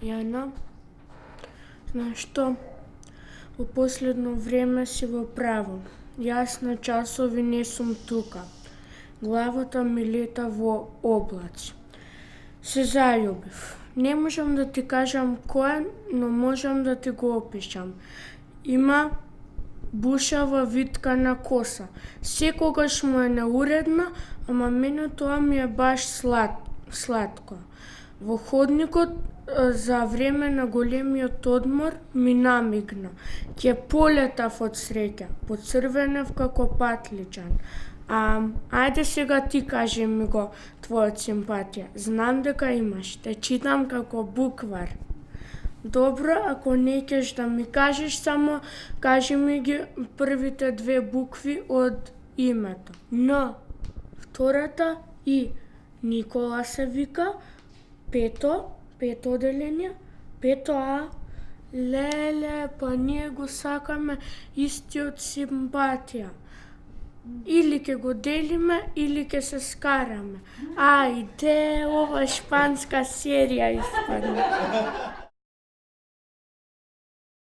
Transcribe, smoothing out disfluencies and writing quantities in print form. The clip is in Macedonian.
Jana, znaš što? U posljedno vrijeme si v pravu. Jaz na časovi nisam tuka. Glavota mi leta v oblaci. Se zaljubiv. Ne možem da ti kažem koje, no možem da ti ga opišem. Ima bušava vitkana kosa. Sekogaš mu je neuredna, ama meni to mi je baš slatko. V hodniku za vrijeme na golemiот odmor mi namigna, ќе полетав од среќа, поцрвенев како патличан. Ајде сега ти кажи ми го твојот симпатија. Знам дека имаш, те читам како буквар. Добро, ако не ќеш да ми кажеш, само кажи ми ги првите две букви од името. Н, втората И. Никола се вика, пето оделение, пето А. Леле, па ние го сакаме истиот симпатија. Или ќе го делиме, или ќе се скараме. Ајде, ова шпанска серија испадна.